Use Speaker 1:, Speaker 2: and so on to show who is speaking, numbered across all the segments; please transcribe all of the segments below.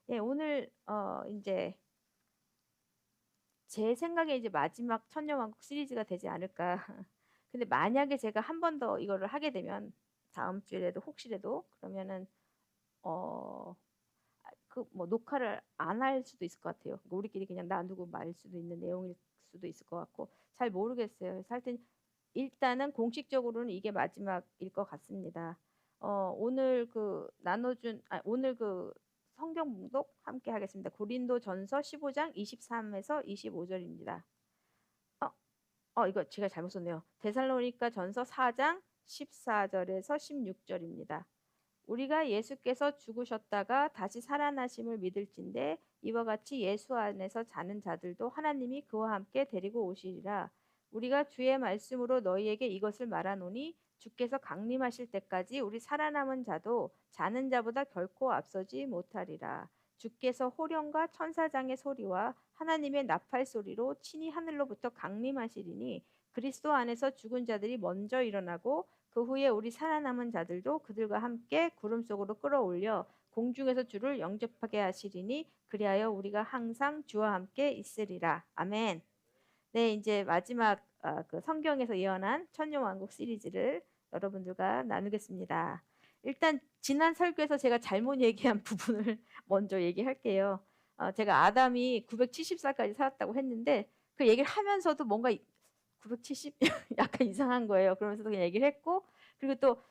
Speaker 1: 예, 오늘 이제 제 생각에 이제 마지막 천년왕국 시리즈가 되지 않을까. 근데 만약에 제가 한 번 더 이거를 하게 되면 다음 주에라도 혹시라도 그러면은 어 그 뭐 녹화를 안 할 수도 있을 것 같아요. 그러니까 우리끼리 그냥 나누고 말 수도 있는 내용일 수도 있을 것 같고 잘 모르겠어요. 그래서 하여튼 일단은 공식적으로는 이게 마지막일 것 같습니다. 오늘 그 오늘 그 성경 묵독 함께 하겠습니다. 고린도전서 15장 23에서 25절입니다. 어, 이거 제가 잘못 썼네요. 데살로니가 전서 4장 14절에서 16절입니다. 우리가 예수께서 죽으셨다가 다시 살아나심을 믿을진대 이와 같이 예수 안에서 자는 자들도 하나님이 그와 함께 데리고 오시리라. 우리가 주의 말씀으로 너희에게 이것을 말하노니 주께서 강림하실 때까지 우리 살아남은 자도 자는 자보다 결코 앞서지 못하리라. 주께서 호령과 천사장의 소리와 하나님의 나팔 소리로 친히 하늘로부터 강림하시리니 그리스도 안에서 죽은 자들이 먼저 일어나고 그 후에 우리 살아남은 자들도 그들과 함께 구름 속으로 끌어올려 공중에서 주를 영접하게 하시리니 그리하여 우리가 항상 주와 함께 있으리라. 아멘. 네, 이제 마지막 그 성경에서 예언한 천년왕국 시리즈를 여러분들과 나누겠습니다. 일단 지난 설교에서 제가 잘못 얘기한 부분을 먼저 얘기할게요. 제가 아담이 970살까지 살았다고 했는데 그 얘기를 하면서도 뭔가 970 약간 이상한 거예요. 그러면서도 그냥 얘기를 했고 그리고 또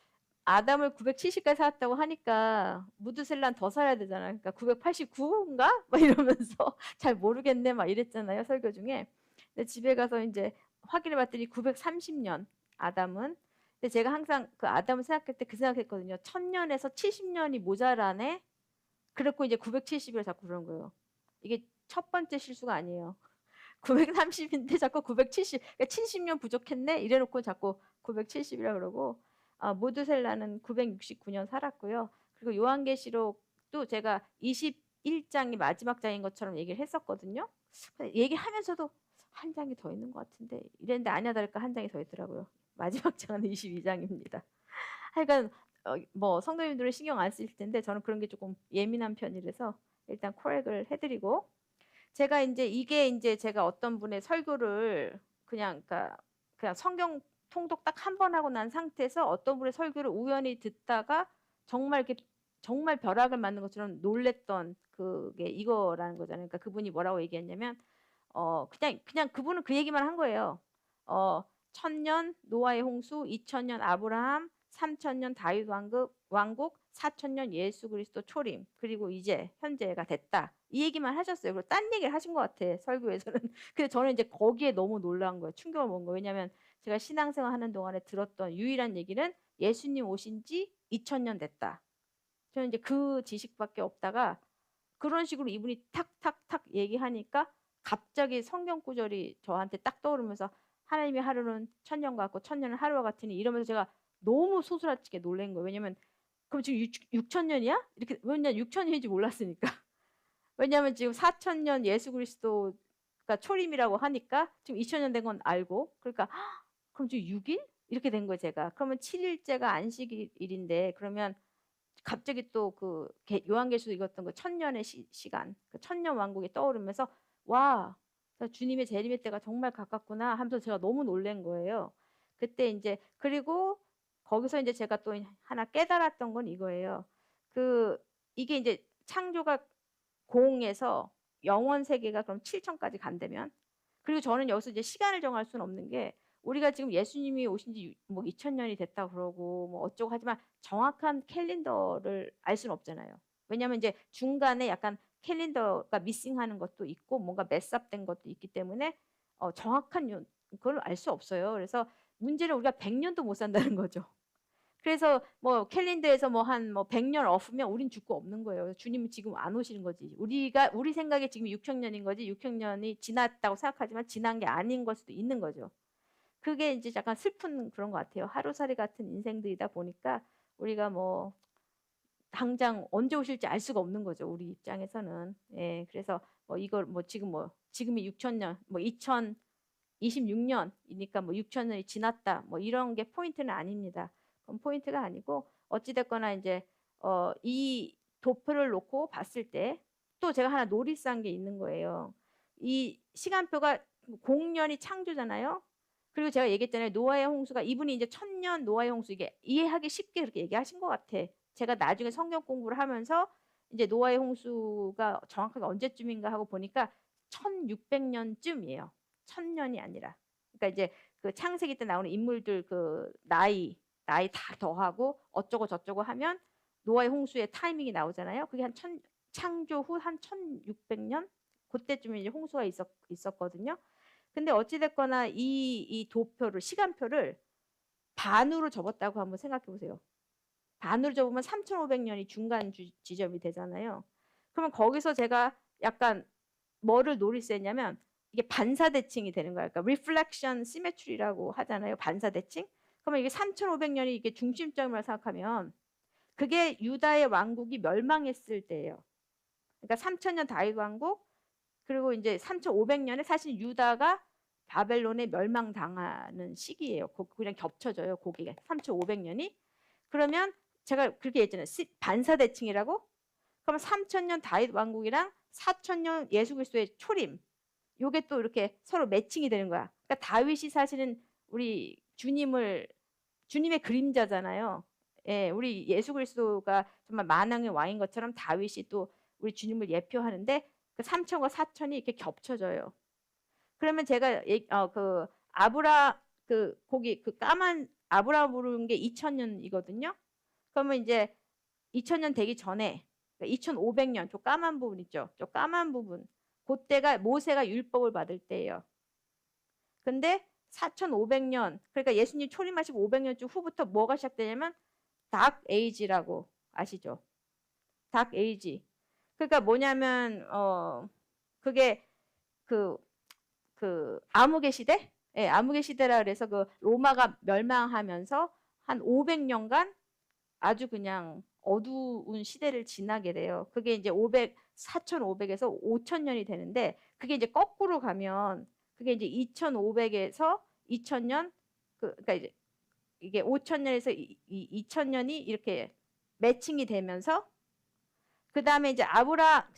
Speaker 1: 아담을 970까지 살았다고 하니까 무드셀란 더 살아야 되잖아요. 그러니까 989인가? 막 이러면서 잘 모르겠네 막 이랬잖아요. 설교 중에. 근데 집에 가서 이제 확인해 봤더니 930년 아담은. 근데 제가 항상 그 아담을 생각할 때 그 생각했거든요. 1000년에서 70년이 모자라네. 그랬고 이제 970이라 자꾸 그런 거예요. 이게 첫 번째 실수가 아니에요. 930인데 자꾸 970, 그러니까 70년 부족했네? 이래놓고 자꾸 970이라 그러고, 모두셀라는 969년 살았고요. 그리고 요한계시록도 제가 21장이 마지막 장인 것처럼 얘기를 했었거든요. 얘기하면서도 한 장이 더 있는 것 같은데, 이랬는데 아니야 다를까 한 장이 더 있더라고요. 마지막 장은 22장입니다. 하여간, 뭐, 성도님들은 신경 안 쓰실 텐데, 저는 그런 게 조금 예민한 편이라서 일단 코렉을 해드리고, 제가 이제 이게 이제 제가 어떤 분의 설교를 그냥 성경 통독 딱 한 번 하고 난 상태에서 어떤 분의 설교를 우연히 듣다가 정말 이렇게 정말 벼락을 맞는 것처럼 놀랬던 그게 이거라는 거잖아요. 그러니까 그분이 뭐라고 얘기했냐면 그냥 그분은 그 얘기만 한 거예요. 1000년 노아의 홍수, 2000년 아브라함, 3000년 다윗 왕국, 4000년 예수 그리스도 초림, 그리고 이제 현재가 됐다. 이 얘기만 하셨어요. 그리고 딴 얘기를 하신 것 같아, 설교에서는. 근데 저는 이제 거기에 너무 놀란 거예요. 충격을 먹은 거예요. 왜냐하면 제가 신앙생활 하는 동안에 들었던 유일한 얘기는 예수님 오신 지 2000년 됐다. 저는 이제 그 지식밖에 없다가 그런 식으로 이분이 탁탁탁 얘기하니까 갑자기 성경 구절이 저한테 딱 떠오르면서 하나님의 하루는 천년 같고 천년은 하루와 같으니 이러면서 제가 너무 소스라치게 놀란 거예요. 왜냐면 그럼 지금 6천년이야? 이렇게 왜냐면 6천년인지 몰랐으니까. 왜냐면 지금 4천년 예수 그리스도가 초림이라고 하니까 지금 2000년 된 건 알고 그러니까 그럼 지금 6일? 이렇게 된 거예요, 제가. 그러면 7일째가 안식일인데 그러면 갑자기 또 그 요한계시록 읽었던 그 천년의 시간, 그 천년 왕국이 떠오르면서 와, 주님의 재림의 때가 정말 가깝구나 하면서 제가 너무 놀란 거예요. 그때 이제 그리고 거기서 이제 제가 또 하나 깨달았던 건 이거예요. 그 이게 이제 창조가 공에서 영원 세계가 그럼 7천까지 간다면 그리고 저는 여기서 이제 시간을 정할 수는 없는 게 우리가 지금 예수님이 오신 지 뭐 2000년이 됐다 그러고 뭐 어쩌고 하지만 정확한 캘린더를 알 수는 없잖아요. 왜냐하면 이제 중간에 약간 캘린더가 미싱하는 것도 있고 뭔가 메스업된 것도 있기 때문에 정확한 그걸 알 수 없어요. 그래서 문제는 우리가 100년도 못 산다는 거죠. 그래서 뭐 캘린더에서 뭐 한 뭐 100년 엎으면 우린 죽고 없는 거예요. 주님은 지금 안 오시는 거지. 우리 생각에 지금 6천년인 거지 6천년이 지났다고 생각하지만 지난 게 아닌 걸 수도 있는 거죠. 그게 이제 약간 슬픈 그런 것 같아요. 하루살이 같은 인생들이다 보니까 우리가 뭐 당장 언제 오실지 알 수가 없는 거죠. 우리 입장에서는. 예, 그래서 뭐 이걸 뭐 지금이 6천년, 뭐 2026년이니까 뭐 6천년이 지났다. 뭐 이런 게 포인트는 아닙니다. 그건 포인트가 아니고 어찌됐거나 이제 이 도표를 놓고 봤을 때 또 제가 하나 노리스한 게 있는 거예요. 이 시간표가 공년이 창조잖아요. 그리고 제가 얘기했잖아요. 노아의 홍수가 이분이 이제 1000년 노아의 홍수 이게 이해하기 쉽게 그렇게 얘기하신 것 같아. 제가 나중에 성경 공부를 하면서 이제 노아의 홍수가 정확하게 언제쯤인가 하고 보니까 1600년쯤이에요. 1000년이 아니라. 그러니까 이제 그 창세기 때 나오는 인물들 그 나이 다 더하고 어쩌고 저쩌고 하면 노아의 홍수의 타이밍이 나오잖아요. 그게 한 창조 후 한 1600년 그때쯤에 이제 홍수가 있었거든요. 근데 어찌됐거나 이 도표를 시간표를 반으로 접었다고 한번 생각해 보세요. 반으로 접으면 3500년이 중간 지점이 되잖아요. 그러면 거기서 제가 약간 뭐를 노리스했냐면 이게 반사대칭이 되는 거야. 그러니까 reflection symmetry라고 하잖아요. 반사대칭. 그러면 이게 3500년이 이게 중심점이라고 생각하면 그게 유다의 왕국이 멸망했을 때예요. 그러니까 3000년 다윗 왕국 그리고 이제 3500년에 사실 유다가 바벨론에 멸망당하는 시기예요. 그냥 겹쳐져요. 거기가 3500년이. 그러면 제가 그렇게 얘기했잖아요. 반사대칭이라고. 그럼 3000년 다윗 왕국이랑 4000년 예수 그리스도의 초림. 요게 또 이렇게 서로 매칭이 되는 거야. 그러니까 다윗이 사실은 우리 주님의 그림자잖아요. 예, 우리 예수 그리스도가 정말 만왕의 왕인 것처럼 다윗이 또 우리 주님을 예표하는데 그 3000과 4000이 이렇게 겹쳐져요. 그러면 제가 그 아브라 그 거기 그 까만 아브라 부른 게 2000년이거든요. 그러면 이제 2000년 되기 전에 2500년 저 까만 부분 있죠. 저 까만 부분 그때가 모세가 율법을 받을 때예요. 근데 4500년 그러니까 예수님 초림하시고 500년쯤 후부터 뭐가 시작되냐면 닥 에이지라고 아시죠? 닥 에이지. 그러니까 뭐냐면 그게 그 암흑의 시대? 예, 암흑의 시대라 그래서 그 로마가 멸망하면서 한 500년간 아주 그냥 어두운 시대를 지나게 돼요. 그게 이제 4500에서 5000년이 되는데 그게 이제 거꾸로 가면 그게 이제 2500에서 2000년 그러니까 이제 이게 5000년에서 2000년이 이렇게 매칭이 되면서 그 다음에 이제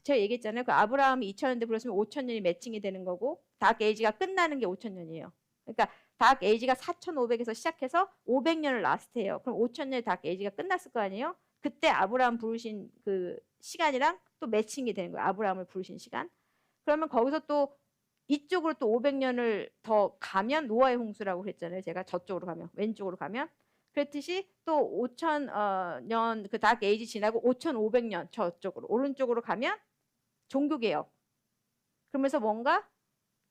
Speaker 1: 제가 얘기했잖아요. 그 아브라함이 2000년대 불렀으면 5000년이 매칭이 되는 거고 닥 에이지가 끝나는 게 5000년이에요. 그러니까 닥 에이지가 4500에서 시작해서 500년을 라스트해요. 그럼 5000년에 닥 에이지가 끝났을 거 아니에요? 그때 아브라함 부르신 그 시간이랑 또 매칭이 되는 거예요. 아브라함을 부르신 시간. 그러면 거기서 또 이쪽으로 또 500년을 더 가면 노아의 홍수라고 그랬잖아요. 제가 저쪽으로 가면 왼쪽으로 가면 그랬듯이 또 5000년 그 닥 에이지 지나고 5500년 저쪽으로 오른쪽으로 가면 종교개혁. 그러면서 뭔가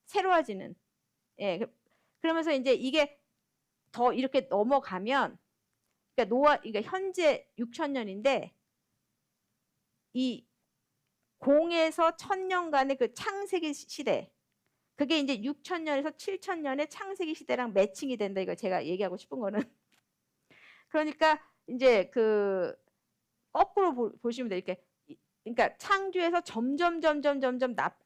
Speaker 1: 새로워지는. 예. 그러면서 이제 이게 더 이렇게 넘어가면 그러니까 그러니까 현재 6000년인데 이 0에서 1000년간의 그 창세기 시대 그게 이제 6000년에서 7000년의 창세기 시대랑 매칭이 된다. 이거 제가 얘기하고 싶은 거는. 그러니까 이제 그 거꾸로 보시면 돼요. 이렇게 그러니까 창조에서 점점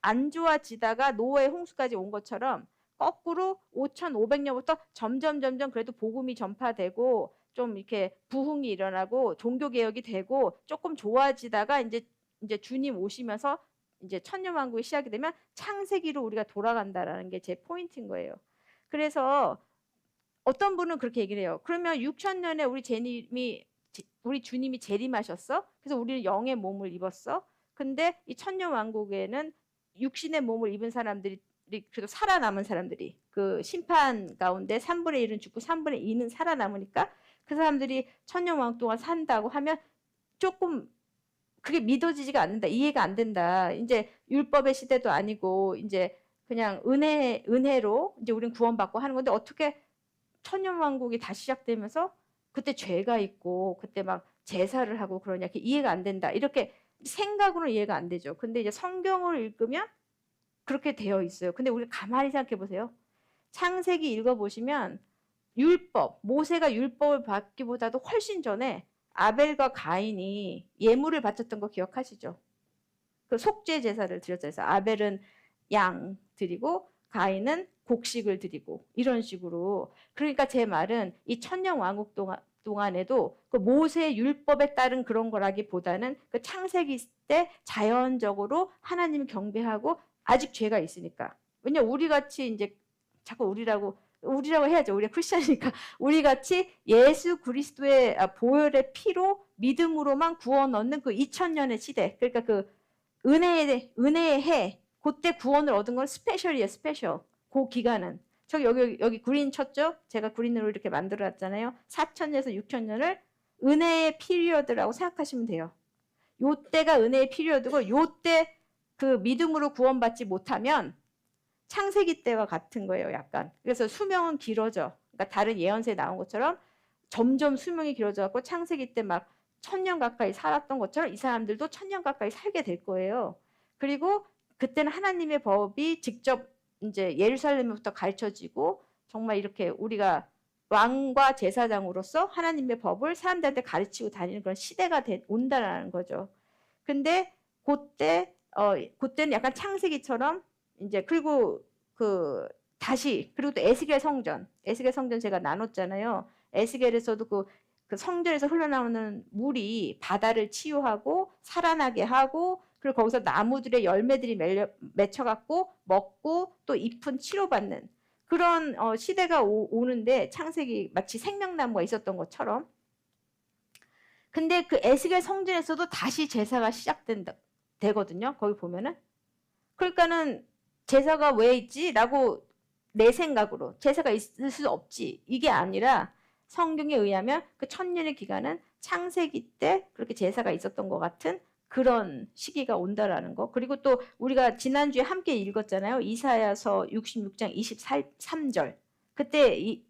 Speaker 1: 안 좋아지다가 노아의 홍수까지 온 것처럼 거꾸로 5500년부터 점점 그래도 복음이 전파되고 좀 이렇게 부흥이 일어나고 종교 개혁이 되고 조금 좋아지다가 이제 주님 오시면서 이제 천년왕국이 시작이 되면 창세기로 우리가 돌아간다라는 게 제 포인트인 거예요. 그래서 어떤 분은 그렇게 얘기를 해요. 그러면 6000년에 우리 주님이 재림하셨어. 그래서 우리는 영의 몸을 입었어. 근데 이 천년왕국에는 육신의 몸을 입은 사람들이 그래도 살아남은 사람들이 그 심판 가운데 3분의 1은 죽고 3분의 2는 살아남으니까 그 사람들이 천년왕국 동안 산다고 하면 조금 그게 믿어지지가 않는다. 이해가 안 된다. 이제 율법의 시대도 아니고 이제 그냥 은혜로 이제 우리는 구원받고 하는 건데 어떻게 천년왕국이 다시 시작되면서 그때 죄가 있고 그때 막 제사를 하고 그러냐 이해가 안 된다. 이렇게 생각으로는 이해가 안 되죠. 근데 이제 성경을 읽으면 그렇게 되어 있어요. 근데 우리 가만히 생각해 보세요. 창세기 읽어보시면 모세가 율법을 받기보다도 훨씬 전에 아벨과 가인이 예물을 바쳤던 거 기억하시죠? 그 속죄 제사를 드렸죠. 그래서 아벨은 양 드리고 가인은 곡식을 드리고 이런 식으로. 그러니까 제 말은 이 천년 왕국 동안에도 그 모세 율법에 따른 그런 거라기보다는 그 창세기 때 자연적으로 하나님을 경배하고 아직 죄가 있으니까. 왜냐 우리 같이 이제 자꾸 우리라고 해야죠. 우리가 크리스천이니까 우리 같이 예수 그리스도의 보혈의 피로 믿음으로만 구원 얻는 그 2000년의 시대. 그러니까 그 은혜의 해. 그때 구원을 얻은 건 스페셜이에요. 스페셜. 그 기간은. 저 여기 구린 쳤죠? 제가 구린으로 이렇게 만들어놨잖아요. 4000년에서 6000년을 은혜의 피리어드라고 생각하시면 돼요. 요때가 은혜의 피리어드고 요때 그 믿음으로 구원받지 못하면 창세기 때와 같은 거예요. 약간. 그래서 수명은 길어져. 그러니까 다른 예언서에 나온 것처럼 점점 수명이 길어져갖고 창세기 때 막 1000년 가까이 살았던 것처럼 이 사람들도 1000년 가까이 살게 될 거예요. 그리고 그때는 하나님의 법이 직접 이제 예루살렘부터 가르쳐지고 정말 이렇게 우리가 왕과 제사장으로서 하나님의 법을 사람들한테 가르치고 다니는 그런 시대가 온다라는 거죠. 근데 그때는 약간 창세기처럼 이제 그리고 다시 그리고 또 에스겔 성전 제가 나눴잖아요. 에스겔에서도 그 성전에서 흘러나오는 물이 바다를 치유하고 살아나게 하고 그리고 거기서 나무들의 열매들이 맺혀갖고 먹고 또 잎은 치료받는 그런 시대가 오는데 창세기 마치 생명나무가 있었던 것처럼. 근데 그 에스겔 성전에서도 다시 제사가 되거든요. 거기 보면은. 그러니까는 제사가 왜 있지? 라고 내 생각으로 제사가 있을 수 없지. 이게 아니라 성경에 의하면 그 1000년의 기간은 창세기 때 그렇게 제사가 있었던 것 같은 그런 시기가 온다라는 거. 그리고 또 우리가 지난주에 함께 읽었잖아요. 이사야서 66장 23절. 그때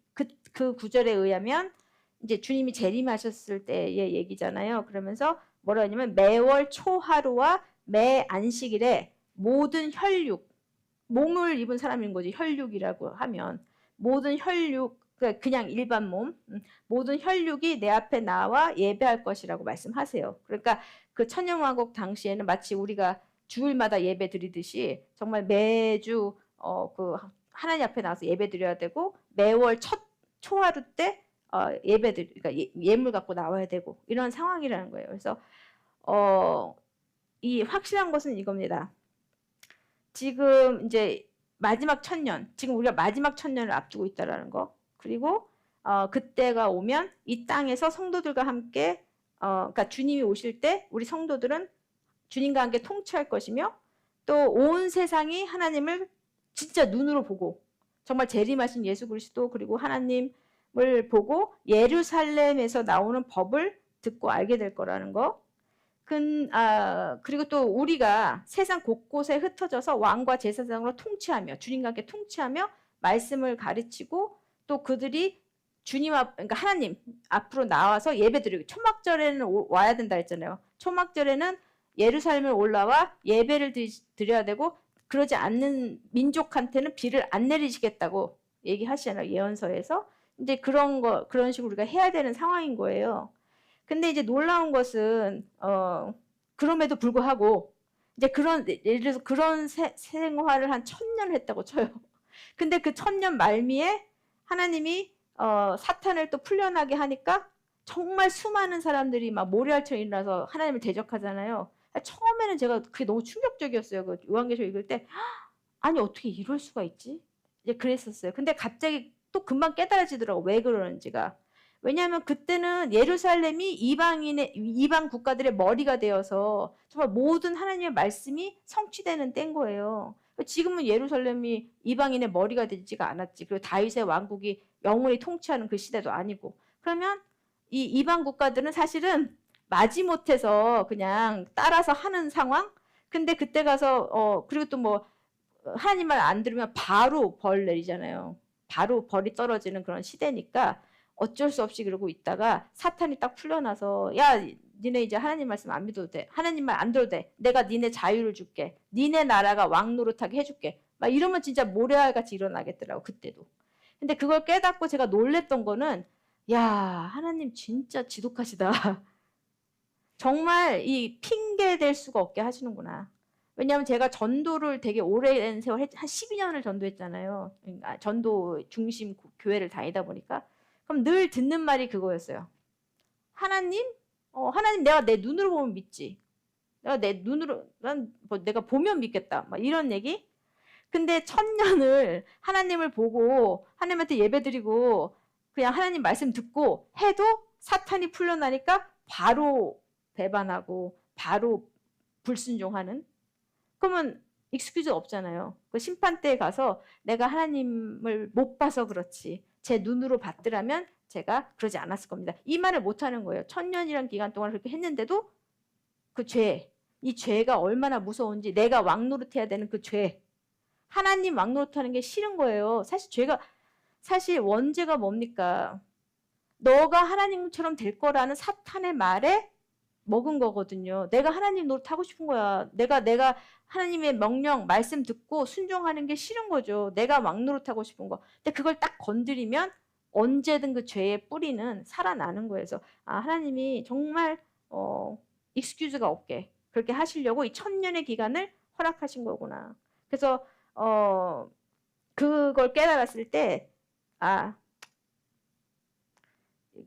Speaker 1: 그 구절에 의하면 이제 주님이 재림하셨을 때의 얘기잖아요. 그러면서 뭐라 하냐면 매월 초하루와 매 안식일에 모든 혈육, 몸을 입은 사람인 거지. 혈육이라고 하면 모든 혈육, 그냥 일반 몸, 모든 혈육이 내 앞에 나와 예배할 것이라고 말씀하세요. 그러니까 그 천년왕국 당시에는 마치 우리가 주일마다 예배 드리듯이 정말 매주 그 하나님 앞에 나와서 예배 드려야 되고 매월 첫 초하루 때 그러니까 예물 갖고 나와야 되고 이런 상황이라는 거예요. 그래서 이 확실한 것은 이겁니다. 지금 이제 마지막 1000년, 지금 우리가 마지막 1000년을 앞두고 있다라는 거. 그리고 그때가 오면 이 땅에서 성도들과 함께 그러니까 주님이 오실 때 우리 성도들은 주님과 함께 통치할 것이며 또 온 세상이 하나님을 진짜 눈으로 보고 정말 재림하신 예수 그리스도 그리고 하나님을 보고 예루살렘에서 나오는 법을 듣고 알게 될 거라는 거. 그리고 또 우리가 세상 곳곳에 흩어져서 왕과 제사장으로 통치하며 주님과 함께 통치하며 말씀을 가르치고 또 그들이 그러니까 하나님 앞으로 나와서 예배드리고 초막절에는 와야 된다 했잖아요. 초막절에는 예루살렘에 올라와 예배를 드려야 되고 그러지 않는 민족한테는 비를 안 내리시겠다고 얘기하시잖아요. 예언서에서. 이제 그런 식으로 우리가 해야 되는 상황인 거예요. 근데 이제 놀라운 것은 그럼에도 불구하고 이제 예를 들어서 그런 생활을 한 1000년을 했다고 쳐요. 근데 그 1000년 말미에 하나님이 사탄을 또 풀려나게 하니까 정말 수많은 사람들이 막 모래알처럼 일어나서 하나님을 대적하잖아요. 처음에는 제가 그게 너무 충격적이었어요. 그 요한계시록 읽을 때 아니 어떻게 이럴 수가 있지? 이제 그랬었어요. 근데 갑자기 또 금방 깨달아지더라고 왜 그러는지가. 왜냐하면 그때는 예루살렘이 이방 국가들의 머리가 되어서 정말 모든 하나님의 말씀이 성취되는 때인 거예요. 지금은 예루살렘이 이방인의 머리가 되지가 않았지. 그리고 다윗의 왕국이 영원히 통치하는 그 시대도 아니고. 그러면 이 이방 국가들은 사실은 마지못해서 그냥 따라서 하는 상황? 근데 그때 가서 그리고 또 뭐 하나님 말 안 들으면 바로 벌 내리잖아요. 바로 벌이 떨어지는 그런 시대니까 어쩔 수 없이 그러고 있다가 사탄이 딱 풀려나서 야 니네 이제 하나님 말씀 안 믿어도 돼. 하나님 말 안 들어도 돼. 내가 니네 자유를 줄게. 니네 나라가 왕 노릇하게 해줄게. 막 이러면 진짜 모래알같이 일어나겠더라고 그때도. 근데 그걸 깨닫고 제가 놀랬던 거는 야 하나님 진짜 지독하시다. 정말 이 핑계 댈 수가 없게 하시는구나. 왜냐하면 제가 전도를 되게 오랜 세월 한 12년을 전도했잖아요. 그러니까 전도 중심 교회를 다니다 보니까 그럼 늘 듣는 말이 그거였어요. 하나님? 하나님 내가 내 눈으로 보면 믿지. 내가 내 눈으로, 내가 보면 믿겠다. 막 이런 얘기? 근데 1000년을 하나님을 보고 하나님한테 예배드리고 그냥 하나님 말씀 듣고 해도 사탄이 풀려나니까 바로 배반하고 바로 불순종하는? 그러면 익스큐즈 없잖아요. 그 심판대에 가서 내가 하나님을 못 봐서 그렇지 제 눈으로 봤더라면 제가 그러지 않았을 겁니다. 이 말을 못하는 거예요. 1000년이라는 기간 동안 그렇게 했는데도 그 죄, 이 죄가 얼마나 무서운지 내가 왕노릇해야 되는 그 죄, 하나님 왕노릇하는 게 싫은 거예요. 사실 원죄가 뭡니까? 너가 하나님처럼 될 거라는 사탄의 말에 먹은 거거든요. 내가 하나님 노릇하고 싶은 거야. 내가 하나님의 명령, 말씀 듣고 순종하는 게 싫은 거죠. 내가 왕노릇하고 싶은 거. 근데 그걸 딱 건드리면 언제든 그 죄의 뿌리는 살아나는 거예요. 그래서 하나님이 정말 익스큐즈가 없게 그렇게 하시려고 이 1000년의 기간을 허락하신 거구나. 그래서 그걸 깨달았을 때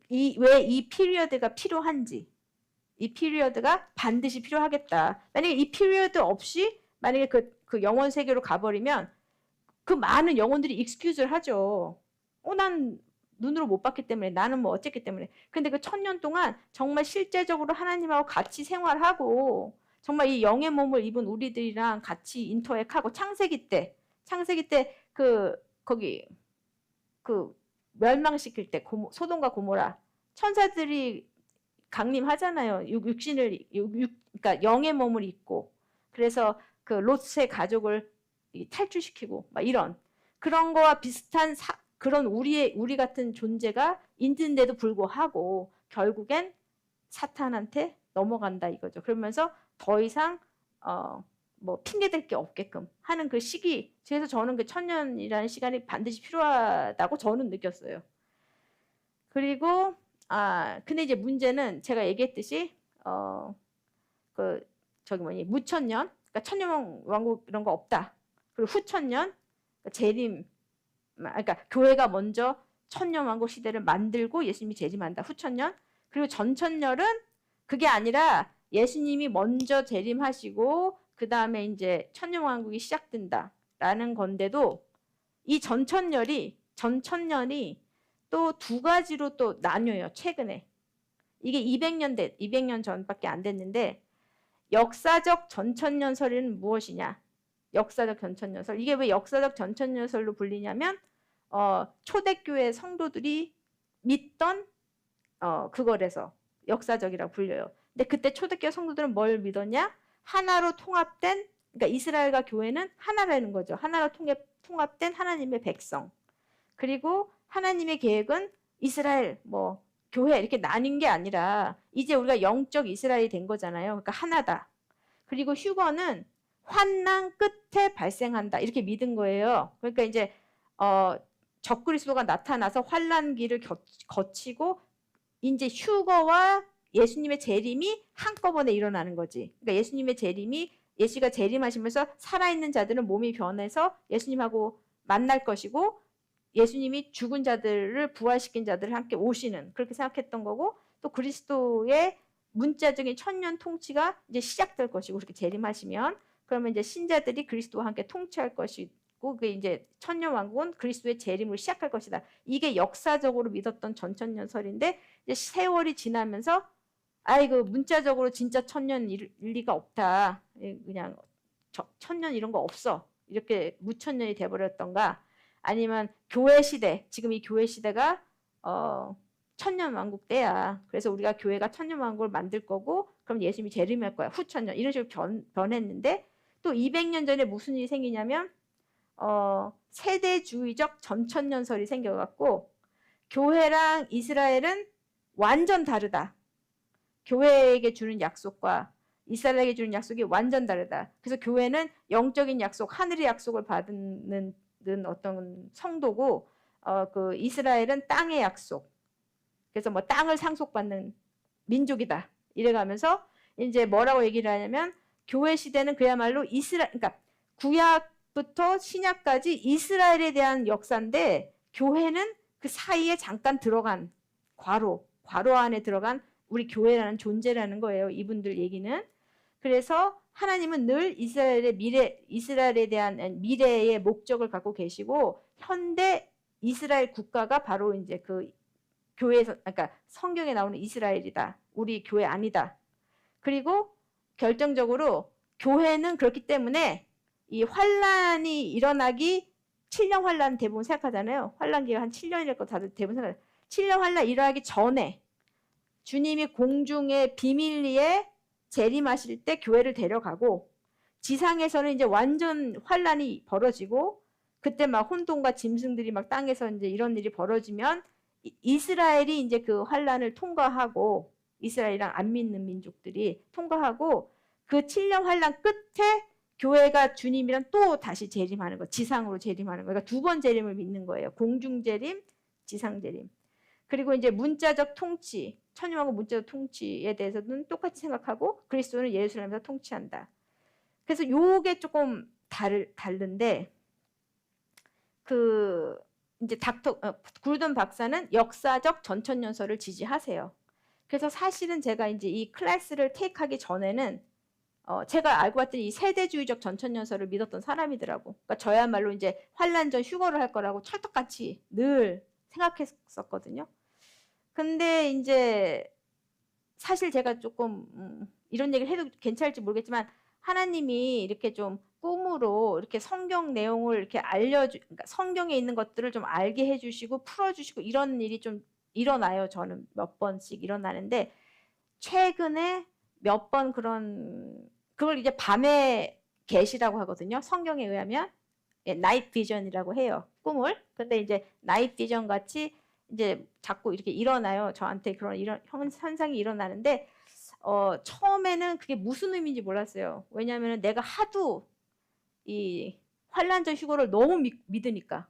Speaker 1: 왜 이 피리어드가 필요한지, 이 피리어드가 반드시 필요하겠다. 만약에 이 피리어드 없이 만약에 그 영원 세계로 가버리면 그 많은 영혼들이 익스큐즈를 하죠. 난 눈으로 못 봤기 때문에, 나는 뭐 어쨌기 때문에. 근데 그 1000년 동안 정말 실제적으로 하나님하고 같이 생활하고 정말 이 영의 몸을 입은 우리들이랑 같이 인터액하고 창세기 때 거기 멸망시킬 때 소돔과 고모라 천사들이 강림하잖아요. 그러니까 영의 몸을 입고 그래서 그 롯의 가족을 탈출시키고 막 이런 그런 거와 비슷한 그런 우리 같은 존재가 있는데도 불구하고 결국엔 사탄한테 넘어간다 이거죠. 그러면서 더 이상 뭐 핑계댈 게 없게끔 하는 그 시기. 그래서 저는 그 1000년이라는 시간이 반드시 필요하다고 저는 느꼈어요. 그리고 근데 이제 문제는 제가 얘기했듯이 무천년, 그러니까 천년왕국 이런 거 없다. 그리고 후천년, 재림, 그러니까 교회가 먼저 천년왕국 시대를 만들고 예수님이 재림한다. 후천년. 그리고 전천년은 그게 아니라 예수님이 먼저 재림하시고 그 다음에 이제 천년왕국이 시작된다라는 건데도 이 전천년이 또 두 가지로 또 나뉘어요. 최근에. 이게 200년 전밖에 안 됐는데 역사적 전천년설은 무엇이냐? 역사적 전천년설. 이게 왜 역사적 전천년설로 불리냐면 초대교회 성도들이 믿던 그거래서 역사적이라고 불려요. 근데 그때 초대교회 성도들은 뭘 믿었냐? 하나로 통합된, 그러니까 이스라엘과 교회는 하나라는 거죠. 하나로 통합된 하나님의 백성. 그리고 하나님의 계획은 이스라엘, 교회 이렇게 나뉜 게 아니라 이제 우리가 영적 이스라엘이 된 거잖아요. 그러니까 하나다. 그리고 휴거는 환난 끝에 발생한다. 이렇게 믿은 거예요. 그러니까 이제 적그리스도가 나타나서 환난기를 거치고 이제 휴거와 예수님의 재림이 한꺼번에 일어나는 거지. 그러니까 예수님의 재림이 예수가 재림하시면서 살아있는 자들은 몸이 변해서 예수님하고 만날 것이고 예수님이 죽은 자들을 부활시킨 자들을 함께 오시는 그렇게 생각했던 거고 또 그리스도의 문자적인 천년 통치가 이제 시작될 것이고 그렇게 재림하시면 그러면 이제 신자들이 그리스도와 함께 통치할 것이고 그 이제 천년 왕국은 그리스도의 재림으로 시작할 것이다. 이게 역사적으로 믿었던 전천년설인데 이제 세월이 지나면서 아이고 문자적으로 진짜 천년일 리가 없다. 그냥 천년 이런 거 없어. 이렇게 무천년이 돼버렸던가 아니면 교회 시대, 지금 이 교회 시대가 천년 왕국 때야. 그래서 우리가 교회가 천년 왕국을 만들 거고 그럼 예수님이 재림할 거야. 후천년 이런 식으로 변했는데 또 200년 전에 무슨 일이 생기냐면 세대주의적 전천년설이 생겨갖고 교회랑 이스라엘은 완전 다르다. 교회에게 주는 약속과 이스라엘에게 주는 약속이 완전 다르다. 그래서 교회는 영적인 약속, 하늘의 약속을 받는 어떤 성도고 그 이스라엘은 땅의 약속. 그래서 땅을 상속받는 민족이다. 이래가면서 이제 뭐라고 얘기를 하냐면 교회 시대는 그야말로 그러니까 구약부터 신약까지 이스라엘에 대한 역사인데 교회는 그 사이에 잠깐 들어간 과로 안에 들어간 우리 교회라는 존재라는 거예요. 이분들 얘기는. 그래서 하나님은 늘 이스라엘에 대한 미래의 목적을 갖고 계시고 현대 이스라엘 국가가 바로 이제 그 교회에서 그러니까 성경에 나오는 이스라엘이다. 우리 교회 아니다. 그리고 결정적으로 교회는 그렇기 때문에 이 환란이 일어나기 7년 환란 대부분 생각하잖아요. 환란기가 한 7년일 거 다들 대부분 생각해요. 7년 환란 일어나기 전에 주님이 공중의 비밀리에 재림하실 때 교회를 데려가고 지상에서는 이제 완전 환란이 벌어지고 그때 막 혼돈과 짐승들이 막 땅에서 이제 이런 일이 벌어지면 이스라엘이 이제 그 환란을 통과하고 이스라엘이랑 안 믿는 민족들이 통과하고 그 7년 환란 끝에 교회가 주님이랑 또 다시 재림하는 거, 지상으로 재림하는 거. 그러니까 두 번 재림을 믿는 거예요. 공중 재림, 지상 재림. 그리고 이제 문자적 통치, 천년왕국 문자적 통치에 대해서는 똑같이 생각하고 그리스도는 예루살렘에서 통치한다. 그래서 요게 조금 다른데 그 이제 굴든 박사는 역사적 전천년설을 지지하세요. 그래서 사실은 제가 이제 이 클래스를 테이크하기 전에는 제가 알고 봤더니 이 세대주의적 전천년설을 믿었던 사람이더라고. 그러니까 저야말로 이제 환란 전 휴거를 할 거라고 찰떡같이 늘 생각했었거든요. 근데 이제 사실 제가 조금 이런 얘기를 해도 괜찮을지 모르겠지만 하나님이 이렇게 좀 꿈으로 이렇게 성경 내용을 이렇게 그러니까 성경에 있는 것들을 좀 알게 해주시고 풀어주시고 이런 일이 좀 일어나요. 저는 몇 번씩 일어나는데 최근에 몇 번 그걸 이제 밤에 계시라고 하거든요. 성경에 의하면 나이트 비전이라고 해요. 꿈을. 근데 이제 나이트 비전 같이 이제 자꾸 이렇게 일어나요. 저한테 이런 현상이 일어나는데 처음에는 그게 무슨 의미인지 몰랐어요. 왜냐하면 내가 하도 이 환란전 휴거를 너무 믿으니까.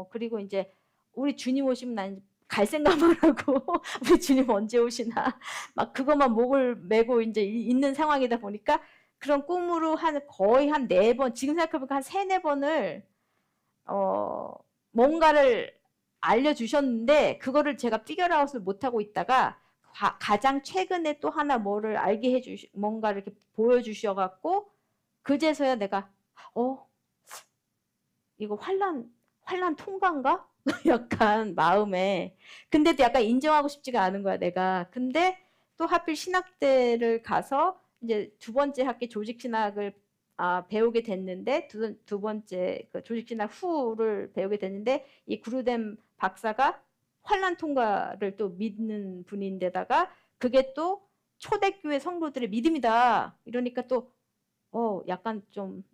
Speaker 1: 그리고 이제 우리 주님 오시면 난 갈 생각만 하고 우리 주님 언제 오시나 막 그것만 목을 메고 이제 있는 상황이다 보니까 그런 꿈으로 거의 한 4번, 지금 생각해보니까 한 3, 4번을 뭔가를 알려주셨는데 그거를 제가 피겨라웃을 못하고 있다가 가장 최근에 또 하나 뭐를 알게 뭔가 이렇게 보여주셔갖고 그제서야 내가 이거 환란 통과인가? 약간 마음에. 근데도 약간 인정하고 싶지가 않은 거야 내가. 근데 또 하필 신학대를 가서 이제 2번째 학기 조직신학을 배우게 됐는데 두 번째 그 조직신학 후를 배우게 됐는데 이 구루뎀 박사가 환란 통과를 또 믿는 분인데다가 그게 또 초대교회 성도들의 믿음이다. 이러니까 또 약간 좀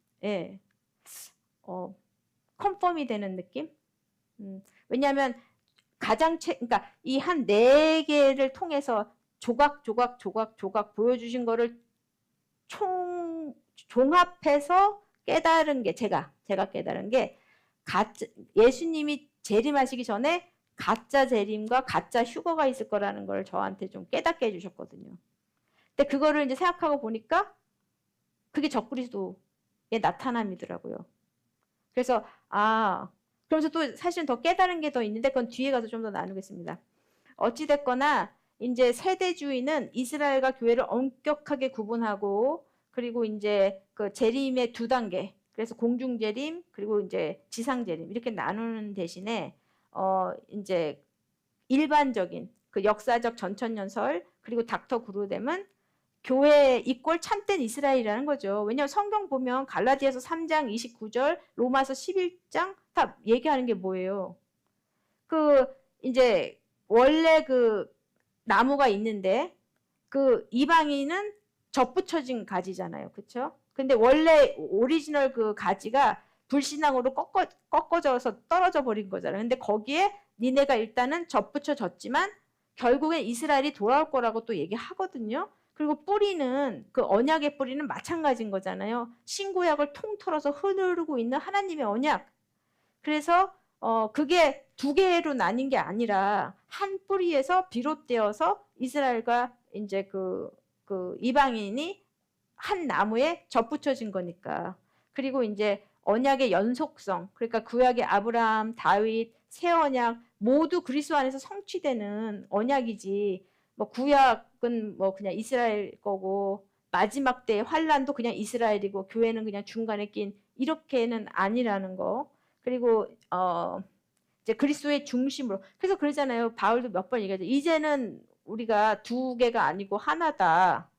Speaker 1: 컨펌이 되는 느낌? 왜냐하면 그러니까 이 한 4개를 통해서 조각 보여주신 거를 종합해서 깨달은 게 제가 깨달은 게 예수님이 재림하시기 전에 가짜 재림과 가짜 휴거가 있을 거라는 걸 저한테 좀 깨닫게 해주셨거든요. 근데 그거를 이제 생각하고 보니까 그게 적그리스도의 나타남이더라고요. 그래서 그러면서 또 사실은 더 깨달은 게 더 있는데 그건 뒤에 가서 좀 더 나누겠습니다. 어찌됐거나 이제 세대주의는 이스라엘과 교회를 엄격하게 구분하고 그리고 이제 그 재림의 2단계 그래서 공중 재림 그리고 이제 지상 재림 이렇게 나누는 대신에 이제 일반적인 그 역사적 전천년설 그리고 닥터 구루뎀은 교회 이꼴 참된 이스라엘이라는 거죠. 왜냐하면 성경 보면 갈라디아서 3장 29절, 로마서 11장 다 얘기하는 게 뭐예요? 이제 원래 그 나무가 있는데 그 이방인은 접붙여진 가지잖아요. 그렇죠? 근데 원래 오리지널 그 가지가 불신앙으로 꺾어져서 떨어져 버린 거잖아요. 근데 거기에 니네가 일단은 접붙여졌지만 결국엔 이스라엘이 돌아올 거라고 또 얘기하거든요. 그리고 뿌리는 그 언약의 뿌리는 마찬가지인 거잖아요. 신구약을 통틀어서 흐르고 있는 하나님의 언약. 그래서 그게 2개로 나뉜 게 아니라 한 뿌리에서 비롯되어서 이스라엘과 이제 그 이방인이 한 나무에 접붙여진 거니까. 그리고 이제 언약의 연속성. 그러니까 구약의 아브라함, 다윗, 새 언약 모두 그리스도 안에서 성취되는 언약이지. 뭐 구약은 뭐 그냥 이스라엘 거고 마지막 때의 환란도 그냥 이스라엘이고 교회는 그냥 중간에 낀 이렇게는 아니라는 거. 그리고 이제 그리스도의 중심으로. 그래서 그러잖아요. 바울도 몇 번 얘기하죠. 이제는 우리가 두 개가 아니고 하나다.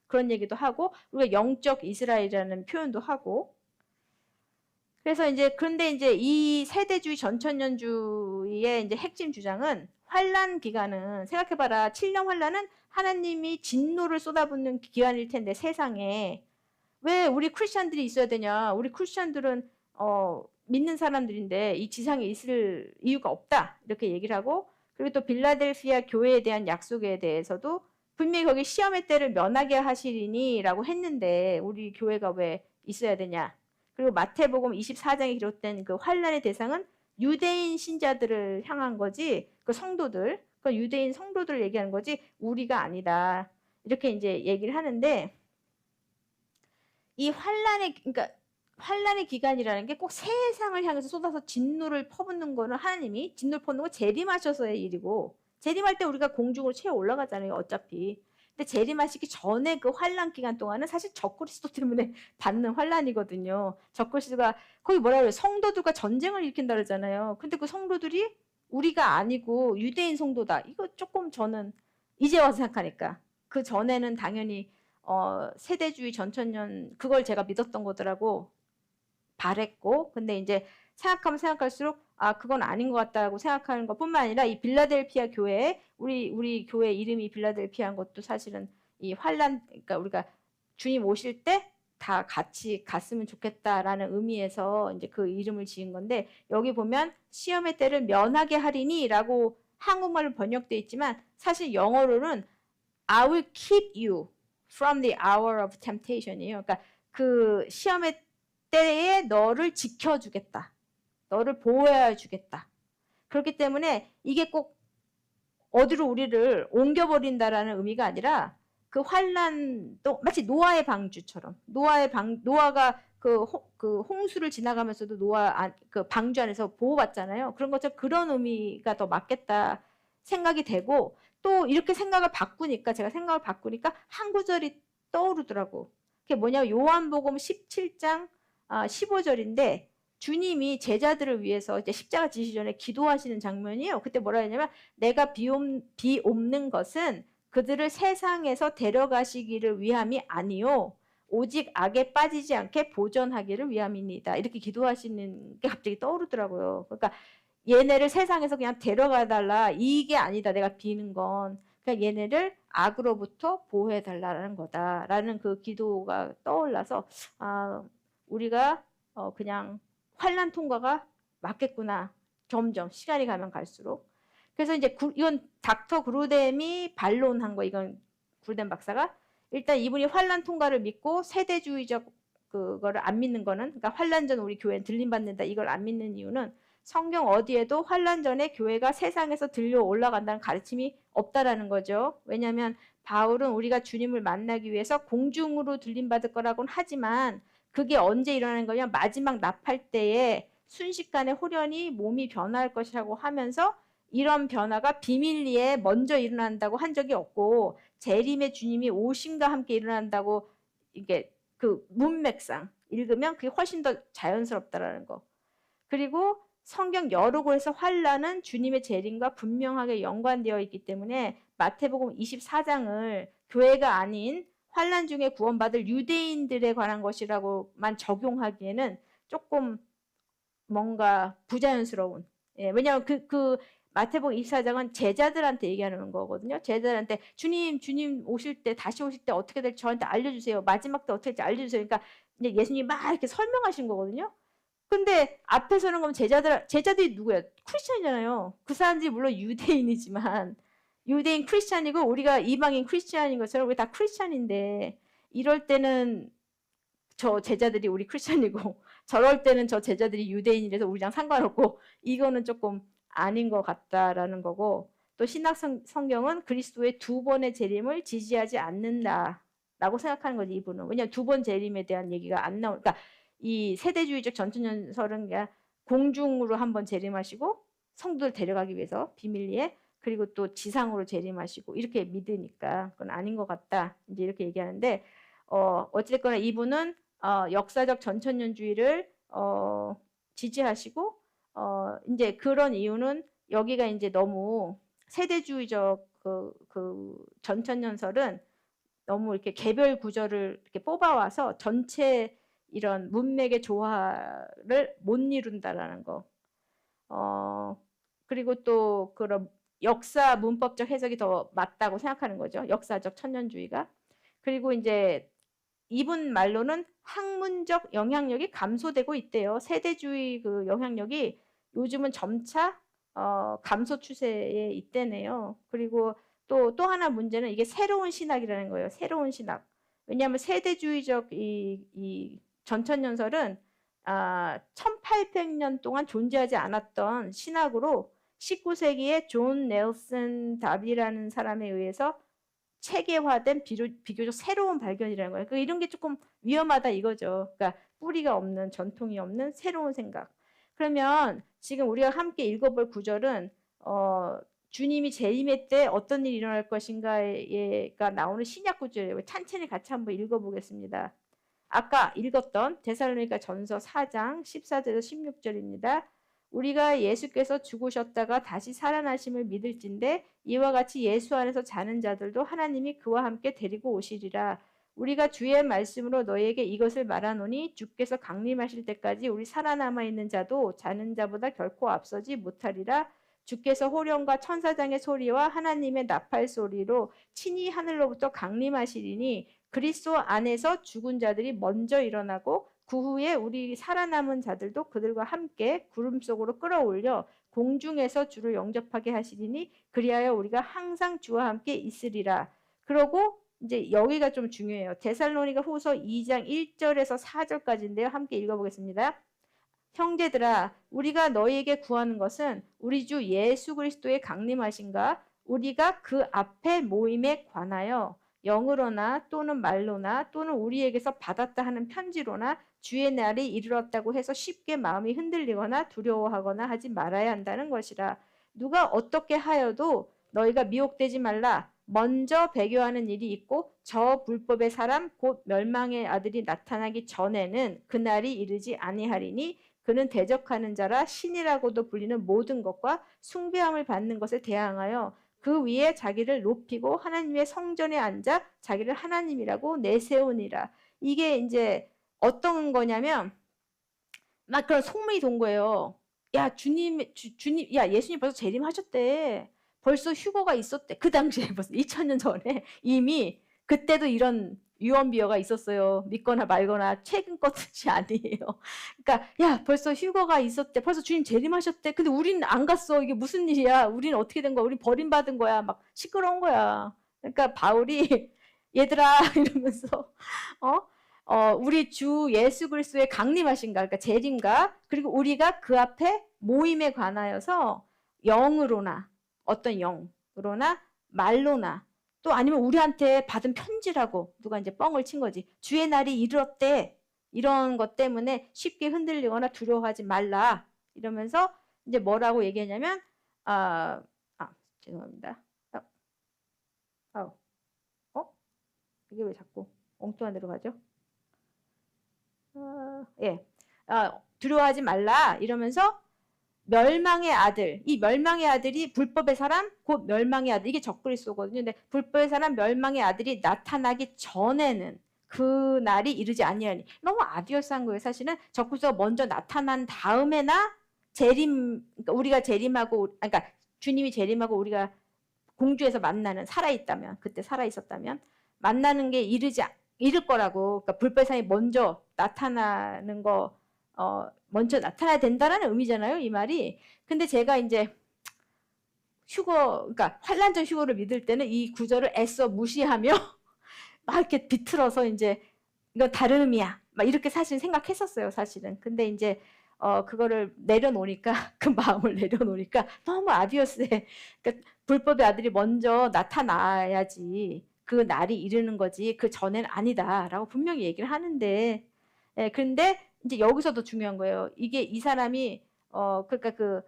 Speaker 1: 그런 얘기도 하고 우리가 영적 이스라엘이라는 표현도 하고. 그래서 이제 그런데 이제 이 세대주의 전천년주의의 이제 핵심 주장은 환란 기간은 생각해봐라. 7년 환란은 하나님이 진노를 쏟아붓는 기간일 텐데 세상에 왜 우리 크리스천들이 있어야 되냐? 우리 크리스천들은 믿는 사람들인데 이 지상에 있을 이유가 없다. 이렇게 얘기를 하고 그리고 또 빌라델피아 교회에 대한 약속에 대해서도 분명히 거기 시험의 때를 면하게 하시리니라고 했는데 우리 교회가 왜 있어야 되냐? 그리고 마태복음 24장에 기록된 그 환란의 대상은 유대인 신자들을 향한 거지 그 성도들, 그 유대인 성도들을 얘기하는 거지 우리가 아니다. 이렇게 이제 얘기를 하는데 이 그러니까 환란의 기간이라는 게 꼭 세상을 향해서 쏟아서 진노를 퍼붓는 거는 하나님이 진노를 퍼붓는 거 재림하셔서의 일이고 재림할 때 우리가 공중으로 채워 올라가잖아요. 어차피. 근데 재림하시기 전에 그 환란 기간 동안은 사실 적그리스도 때문에 받는 환란이거든요. 적그리스도가 거기 뭐라 그래요? 성도들과 전쟁을 일으킨다 그러잖아요. 근데 그 성도들이 우리가 아니고 유대인 성도다. 이거 조금 저는 이제 와서 생각하니까 그 전에는 당연히 세대주의 전천년 그걸 제가 믿었던 거더라고 바랬고 근데 이제 생각하면 생각할수록 아 그건 아닌 것 같다고 생각하는 것뿐만 아니라 이 빌라델피아 교회 우리 교회 이름이 빌라델피아인 것도 사실은 이 환란 그러니까 우리가 주님 오실 때 다 같이 갔으면 좋겠다라는 의미에서 이제 그 이름을 지은 건데 여기 보면 시험의 때를 면하게 하리니라고 한국말로 번역돼 있지만 사실 영어로는 I will keep you from the hour of temptation이에요. 그러니까 그 시험의 때에 너를 지켜주겠다. 너를 보호해 주겠다. 그렇기 때문에 이게 꼭 어디로 우리를 옮겨버린다라는 의미가 아니라 그 환란도 마치 노아의 방주처럼 노아가 그 홍수를 지나가면서도 그 방주 안에서 보호받잖아요. 그런 것처럼 그런 의미가 더 맞겠다 생각이 되고 또 이렇게 제가 생각을 바꾸니까 한 구절이 떠오르더라고. 그게 뭐냐 요한복음 17장 15절인데 주님이 제자들을 위해서 이제 십자가 지시기 전에 기도하시는 장면이에요. 그때 뭐라 했냐면 내가 비옵는 것은 그들을 세상에서 데려가시기를 위함이 아니요 오직 악에 빠지지 않게 보전하기를 위함입니다. 이렇게 기도하시는 게 갑자기 떠오르더라고요. 그러니까 얘네를 세상에서 그냥 데려가 달라 이게 아니다. 내가 비는 건 그냥 얘네를 악으로부터 보호해 달라는 거다라는 그 기도가 떠올라서 우리가 그냥 환란 통과가 맞겠구나. 점점 시간이 가면 갈수록. 그래서 이제 이건 닥터 그루뎀이 반론한 거. 이건 그루뎀 박사가 일단 이분이 환란 통과를 믿고 세대주의적 그거를 안 믿는 거는 그러니까 환란 전 우리 교회는 들림 받는다. 이걸 안 믿는 이유는 성경 어디에도 환란 전에 교회가 세상에서 들려 올라간다는 가르침이 없다라는 거죠. 왜냐하면 바울은 우리가 주님을 만나기 위해서 공중으로 들림 받을 거라고는 하지만 그게 언제 일어나는 거냐 마지막 납할 때에 순식간에 호련히 몸이 변화할 것이라고 하면서 이런 변화가 비밀리에 먼저 일어난다고 한 적이 없고 재림의 주님이 오심과 함께 일어난다고 이게 그 문맥상 읽으면 그게 훨씬 더 자연스럽다라는 거. 그리고 성경 여러 곳에서 환란은 주님의 재림과 분명하게 연관되어 있기 때문에 마태복음 24장을 교회가 아닌 환란 중에 구원받을 유대인들에 관한 것이라고만 적용하기에는 조금 뭔가 부자연스러운. 예, 왜냐하면 그 마태복음 24장은 제자들한테 얘기하는 거거든요. 제자들한테 주님 오실 때 다시 오실 때 어떻게 될지 저한테 알려주세요. 마지막 때 어떻게 될지 알려주세요. 그러니까 이제 예수님이 막 이렇게 설명하신 거거든요. 근데 앞에서는 그럼 제자들이 누구야? 크리스천이잖아요. 그 사람들이 물론 유대인이지만 유대인 크리스천이고 우리가 이방인 크리스천인 것처럼 우리 다 크리스천인데 이럴 때는 저 제자들이 우리 크리스천이고 저럴 때는 저 제자들이 유대인이라서 우리랑 상관없고 이거는 조금 아닌 것 같다라는 거고 또 신약 성경은 그리스도의 두 번의 재림을 지지하지 않는다라고 생각하는 거지 이분은. 왜냐하면 두 번 재림에 대한 얘기가 안 나오니까 이 세대주의적 전천년설은 공중으로 한번 재림하시고 성도를 데려가기 위해서 비밀리에 그리고 또 지상으로 재림하시고 이렇게 믿으니까 그건 아닌 것 같다. 이제 이렇게 얘기하는데 어쨌거나 이분은 역사적 전천년주의를 지지하시고 이제 그런 이유는 여기가 이제 너무 세대주의적 그 전천년설은 너무 이렇게 개별 구절을 이렇게 뽑아와서 전체 이런 문맥의 조화를 못 이룬다라는 거. 그리고 또 그런 역사 문법적 해석이 더 맞다고 생각하는 거죠. 역사적 천년주의가. 그리고 이제 이분 말로는 학문적 영향력이 감소되고 있대요. 세대주의 그 영향력이 요즘은 점차 감소 추세에 있대네요. 그리고 또 하나 문제는 이게 새로운 신학이라는 거예요. 새로운 신학. 왜냐하면 세대주의적 이 전천년설은 1800년 동안 존재하지 않았던 신학으로 19세기에 존 넬슨 다비라는 사람에 의해서 체계화된 비교적 새로운 발견이라는 거예요. 그러니까 이런 게 조금 위험하다 이거죠. 그러니까 뿌리가 없는, 전통이 없는 새로운 생각. 그러면 지금 우리가 함께 읽어볼 구절은 주님이 재림의 때 어떤 일이 일어날 것인가가 나오는 신약 구절이에요. 찬찬히 같이 한번 읽어보겠습니다. 아까 읽었던 데살로니가 전서 4장 14절에서 16절입니다. 우리가 예수께서 죽으셨다가 다시 살아나심을 믿을진데 이와 같이 예수 안에서 자는 자들도 하나님이 그와 함께 데리고 오시리라. 우리가 주의 말씀으로 너희에게 이것을 말하노니 주께서 강림하실 때까지 우리 살아남아 있는 자도 자는 자보다 결코 앞서지 못하리라. 주께서 호령과 천사장의 소리와 하나님의 나팔 소리로 친히 하늘로부터 강림하시리니 그리스도 안에서 죽은 자들이 먼저 일어나고 그 후에 우리 살아남은 자들도 그들과 함께 구름 속으로 끌어올려 공중에서 주를 영접하게 하시리니 그리하여 우리가 항상 주와 함께 있으리라. 그러고 이제 여기가 좀 중요해요. 데살로니가 후서 2장 1절에서 4절까지인데요. 함께 읽어보겠습니다. 형제들아 우리가 너희에게 구하는 것은 우리 주 예수 그리스도의 강림하신가 우리가 그 앞에 모임에 관하여 영으로나 또는 말로나 또는 우리에게서 받았다 하는 편지로나 주의 날이 이르렀다고 해서 쉽게 마음이 흔들리거나 두려워하거나 하지 말아야 한다는 것이라. 누가 어떻게 하여도 너희가 미혹되지 말라. 먼저 배교하는 일이 있고 저 불법의 사람 곧 멸망의 아들이 나타나기 전에는 그날이 이르지 아니하리니 그는 대적하는 자라 신이라고도 불리는 모든 것과 숭배함을 받는 것에 대항하여 그 위에 자기를 높이고 하나님의 성전에 앉아 자기를 하나님이라고 내세우니라. 이게 이제 어떤 거냐면 막 그런 소문이 돈 거예요. 야 주님, 야 예수님 벌써 재림하셨대. 벌써 휴거가 있었대. 그 당시에 벌써 2000년 전에 이미 그때도 이런 유언비어가 있었어요. 믿거나 말거나 최근 것이 아니에요. 그러니까 야 벌써 휴거가 있었대. 벌써 주님 재림하셨대. 근데 우리는 안 갔어. 이게 무슨 일이야. 우리는 어떻게 된 거야. 우린 버림받은 거야. 막 시끄러운 거야. 그러니까 바울이 얘들아 이러면서 우리 주 예수 그리스도의 강림하신가 그러니까 재림과 그리고 우리가 그 앞에 모임에 관하여서 영으로나 어떤 영으로나 말로나 또 아니면 우리한테 받은 편지라고 누가 이제 뻥을 친 거지. 주의 날이 이르렀대. 이런 것 때문에 쉽게 흔들리거나 두려워하지 말라. 이러면서 이제 뭐라고 얘기하냐면 죄송합니다. 이게 왜 자꾸 엉뚱한 데로 가죠? 두려워하지 말라 이러면서 멸망의 아들, 이 멸망의 아들이 불법의 사람, 곧 멸망의 아들, 이게 적그리스도거든요. 근데 불법의 사람, 멸망의 아들이 나타나기 전에는 그 날이 이르지 아니하니. 너무 아비어스한 거예요. 사실은 적그리스도가 먼저 나타난 다음에나 그러니까 우리가 재림하고, 그러니까 주님이 재림하고 우리가 공주에서 만나는 살아있다면, 그때 살아있었다면 만나는 게 이를 거라고. 그러니까 불법의 사람이 먼저 나타나는 거. 먼저 나타나야 된다는 의미잖아요, 이 말이. 근데 제가 이제 그러니까 환란전 휴거를 믿을 때는 이 구절을 애써 무시하며 막 이렇게 비틀어서 이제 이건 다른 의미야. 막 이렇게 사실 생각했었어요, 사실은. 근데 이제 그거를 내려놓으니까 그 마음을 내려놓으니까 너무 아비어스해. 그러니까 불법의 아들이 먼저 나타나야지 그 날이 이르는 거지 그 전엔 아니다라고 분명히 얘기를 하는데 근데 이제 여기서도 중요한 거예요. 이게 이 사람이 그러니까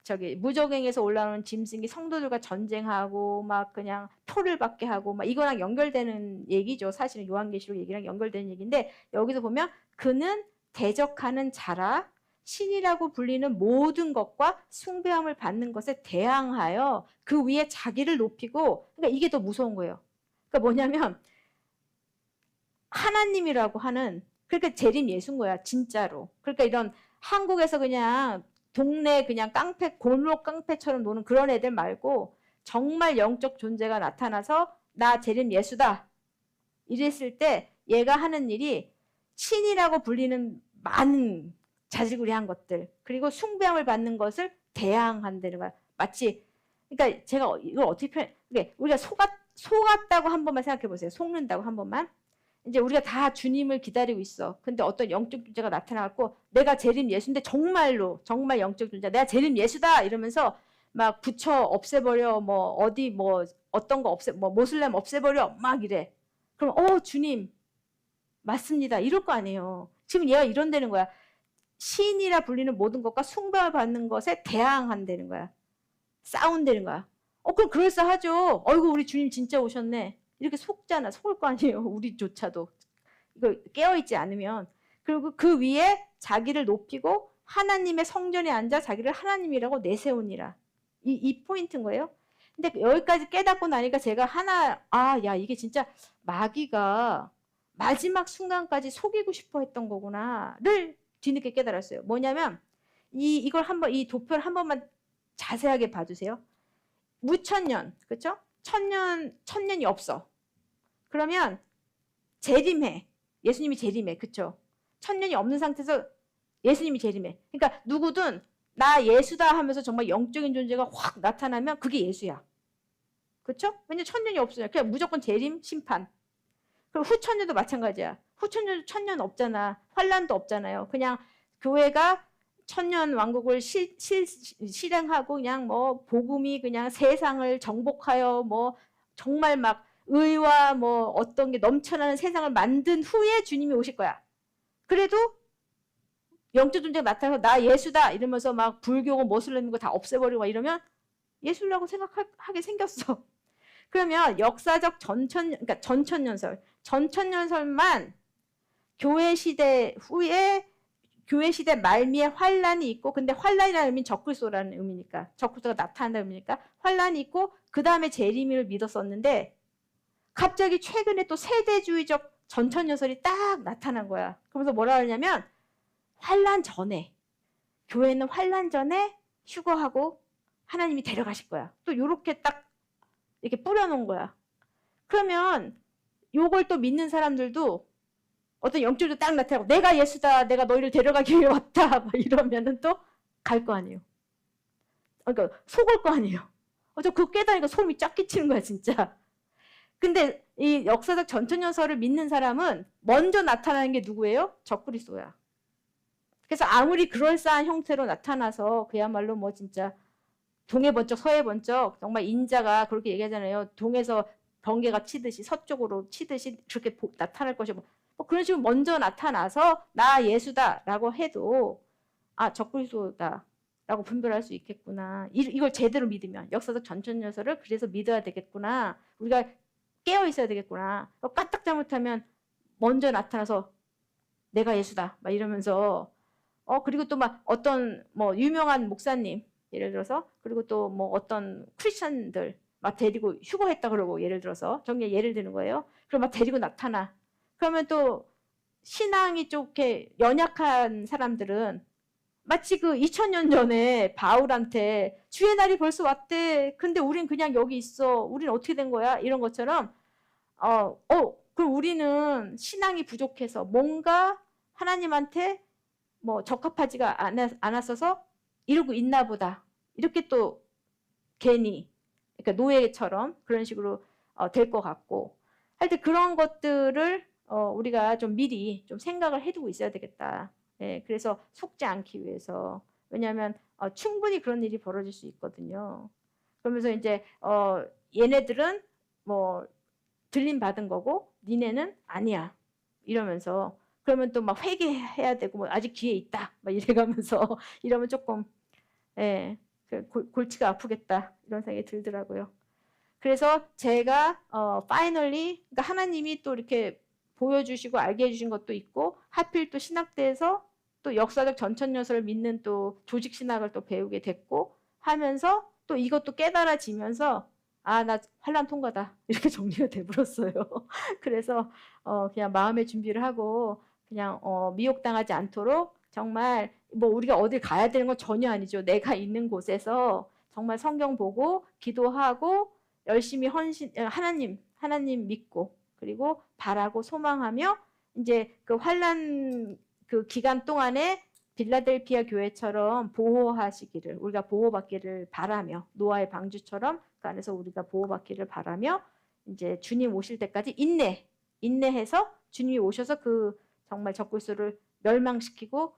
Speaker 1: 저기 무적행에서 올라오는 짐승이 성도들과 전쟁하고 막 그냥 표를 받게 하고 막 이거랑 연결되는 얘기죠. 사실은 요한계시록 얘기랑 연결되는 얘기인데 여기서 보면 그는 대적하는 자라 신이라고 불리는 모든 것과 숭배함을 받는 것에 대항하여 그 위에 자기를 높이고 그러니까 이게 더 무서운 거예요. 그러니까 뭐냐면 하나님이라고 하는 그러니까 재림 예수인 거야 진짜로. 그러니까 이런 한국에서 그냥 동네 그냥 깡패 골목 깡패처럼 노는 그런 애들 말고 정말 영적 존재가 나타나서 나 재림 예수다 이랬을 때 얘가 하는 일이 신이라고 불리는 많은 자질구레한 것들 그리고 숭배함을 받는 것을 대항한다는 거야. 마치 그러니까 제가 이걸 어떻게 표현? 그러니까 우리가 속았다고 한 번만 생각해 보세요. 속는다고 한 번만. 이제 우리가 다 주님을 기다리고 있어. 근데 어떤 영적 존재가 나타나고 내가 재림 예수인데 정말로 정말 영적 존재 내가 재림 예수다 이러면서 막 붙여 없애버려 뭐 어디 뭐 어떤 거 없애 뭐 모슬렘 없애버려 막 이래. 그럼 주님 맞습니다 이럴 거 아니에요. 지금 얘가 이런다는 거야. 신이라 불리는 모든 것과 숭배를 받는 것에 대항한다는 거야. 싸운다는 거야. 그럼 그럴싸하죠. 어이구 우리 주님 진짜 오셨네. 이렇게 속잖아. 속을 거 아니에요. 우리조차도. 이거 깨어있지 않으면. 그리고 그 위에 자기를 높이고 하나님의 성전에 앉아 자기를 하나님이라고 내세우니라. 이 포인트인 거예요. 근데 여기까지 깨닫고 나니까 제가 야 이게 진짜 마귀가 마지막 순간까지 속이고 싶어 했던 거구나를 뒤늦게 깨달았어요. 뭐냐면 이걸 한번 이 도표를 한 번만 자세하게 봐주세요. 무천년, 그렇죠? 천년이 없어. 그러면 재림해. 예수님이 재림해. 그렇죠? 천년이 없는 상태에서 예수님이 재림해. 그러니까 누구든 나 예수다 하면서 정말 영적인 존재가 확 나타나면 그게 예수야. 그렇죠? 왜냐면 천년이 없어요. 그냥 무조건 재림, 심판. 그리고 후천년도 마찬가지야. 후천년도 천년 없잖아. 환란도 없잖아요. 그냥 교회가 천년 왕국을 실행하고 그냥 뭐 복음이 그냥 세상을 정복하여 뭐 정말 막 의와 뭐 어떤 게 넘쳐나는 세상을 만든 후에 주님이 오실 거야. 그래도 영적 존재가 나타나서 나 예수다 이러면서 막 불교고 모슬림이고 다 없애버리고 이러면 예수라고 생각하게 생겼어. 그러면 역사적 그러니까 전천년설만 교회 시대 후에 교회 시대 말미에 환란이 있고 근데 환란이라는 의미는 적그리스도라는 의미니까 적그리스도가 나타난다는 의미니까 환란이 있고 그 다음에 재림을 믿었었는데 갑자기 최근에 또 세대주의적 전천년설이 딱 나타난 거야. 그러면서 뭐라 하냐면 환란 전에 교회는 환란 전에 휴거하고 하나님이 데려가실 거야. 또 이렇게 딱 이렇게 뿌려놓은 거야. 그러면 요걸 또 믿는 사람들도 어떤 영적으로 딱 나타나고 내가 예수다. 내가 너희를 데려가기 위해 왔다. 막 이러면은 또 갈 거 아니에요. 그러니까 속을 거 아니에요. 저 그거 깨달으니까 소름이 쫙 끼치는 거야 진짜. 근데 이 역사적 전천년설을 믿는 사람은 먼저 나타나는 게 누구예요? 적그리스도야. 그래서 아무리 그럴싸한 형태로 나타나서 그야말로 뭐 진짜 동해 번쩍 서해 번쩍 정말 인자가 그렇게 얘기하잖아요. 동에서 번개가 치듯이 서쪽으로 치듯이 그렇게 나타날 것이고 뭐 그런 식으로 먼저 나타나서 나 예수다라고 해도 적그리스도다라고 분별할 수 있겠구나. 이걸 제대로 믿으면 역사적 전천년설을 그래서 믿어야 되겠구나. 우리가 깨어 있어야 되겠구나. 까딱 잘못하면 먼저 나타나서 내가 예수다 막 이러면서 그리고 또 막 어떤 뭐 유명한 목사님 예를 들어서 그리고 또 뭐 어떤 크리스천들 막 데리고 휴거했다 그러고 예를 들어서 정말 예를 드는 거예요. 그럼 막 데리고 나타나. 그러면 또 신앙이 좀 이렇게 연약한 사람들은 마치 그 2000년 전에 바울한테 주의 날이 벌써 왔대. 근데 우린 그냥 여기 있어. 우린 어떻게 된 거야? 이런 것처럼 그럼 우리는 신앙이 부족해서 뭔가 하나님한테 뭐 적합하지가 않았어서 이러고 있나 보다. 이렇게 또 괜히 그러니까 노예처럼 그런 식으로 될 것 같고 하여튼 그런 것들을 우리가 좀 미리 좀 생각을 해두고 있어야 되겠다. 예, 그래서 속지 않기 위해서. 왜냐하면 충분히 그런 일이 벌어질 수 있거든요. 그러면서 이제 얘네들은 뭐 들림 받은 거고 니네는 아니야. 이러면서 그러면 또 막 회개해야 되고 뭐 아직 기회 있다. 막 이래가면서 이러면 조금 예. 골치가 아프겠다 이런 생각이 들더라고요. 그래서 제가 파이널리 그러니까 하나님이 또 이렇게 보여주시고 알게 해주신 것도 있고 하필 또 신학대에서 또 역사적 전천여설을 믿는 또 조직 신학을 또 배우게 됐고 하면서 또 이것도 깨달아지면서 아, 나 환란 통과다 이렇게 정리가 돼버렸어요. 그래서 그냥 마음의 준비를 하고 그냥 미혹당하지 않도록 정말 뭐 우리가 어딜 가야 되는 건 전혀 아니죠. 내가 있는 곳에서 정말 성경 보고 기도하고 열심히 하나님 믿고 그리고 바라고 소망하며 이제 그 환란 그 기간 동안에 빌라델피아 교회처럼 보호하시기를 우리가 보호받기를 바라며 노아의 방주처럼 그 안에서 우리가 보호받기를 바라며 이제 주님 오실 때까지 인내해서 주님이 오셔서 그 정말 적그리스도를 멸망시키고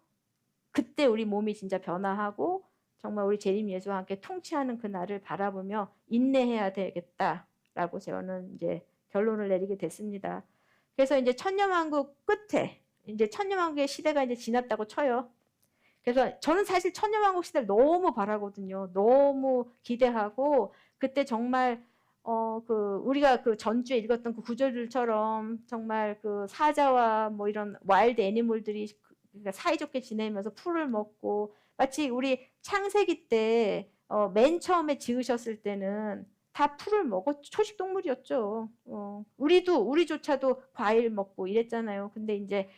Speaker 1: 그때 우리 몸이 진짜 변화하고 정말 우리 재림 예수와 함께 통치하는 그 날을 바라보며 인내해야 되겠다라고 저는 이제 결론을 내리게 됐습니다. 그래서 이제 천년왕국 끝에 이제 천년왕국의 시대가 이제 지났다고 쳐요. 그래서 저는 사실 천년왕국 시대를 너무 바라거든요. 너무 기대하고 그때 정말 우리가 그 전주에 읽었던 그 구절들처럼 정말 그 사자와 뭐 이런 와일드 애니멀들이 그러니까 사이좋게 지내면서 풀을 먹고 마치 우리 창세기 때 맨 처음에 지으셨을 때는 다 풀을 먹어 초식 동물이었죠. 우리조차도 과일 먹고 이랬잖아요. 근데 이제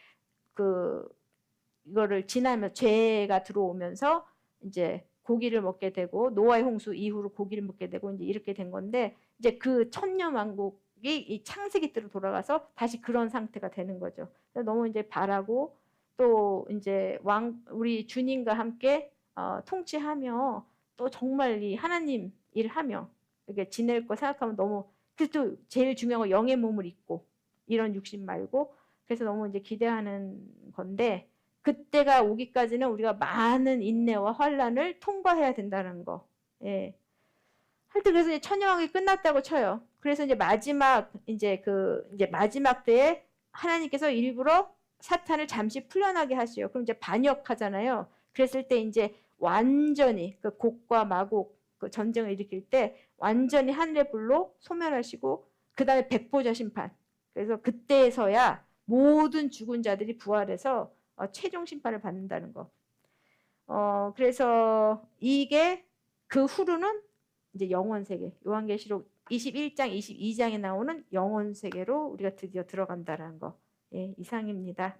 Speaker 1: 이거를 지나면 죄가 들어오면서 이제 고기를 먹게 되고 노아의 홍수 이후로 고기를 먹게 되고 이제 이렇게 된 건데 이제 그 천년왕국이 이 창세기 때로 돌아가서 다시 그런 상태가 되는 거죠. 너무 이제 바라고 또 이제 우리 주님과 함께 통치하며 또 정말 이 하나님 일하며 이렇게 지낼 거 생각하면 너무 또 제일 중요한 건 영의 몸을 입고 이런 육신 말고 그래서 너무 이제 기대하는 건데 그때가 오기까지는 우리가 많은 인내와 환란을 통과해야 된다는 거. 예. 하여튼 그래서 이제 천년왕국이 끝났다고 쳐요. 그래서 이제 마지막 때에 하나님께서 일부러 사탄을 잠시 풀려나게 하시요. 그럼 이제 반역하잖아요. 그랬을 때 이제 완전히 그 곡과 마곡 그 전쟁을 일으킬 때 완전히 하늘의 불로 소멸하시고 그 다음에 백보자 심판. 그래서 그때에서야 모든 죽은 자들이 부활해서 최종 심판을 받는다는 거. 그래서 이게 그 후로는 이제 영원 세계. 요한계시록 21장, 22장에 나오는 영원 세계로 우리가 드디어 들어간다는 거. 예, 이상입니다.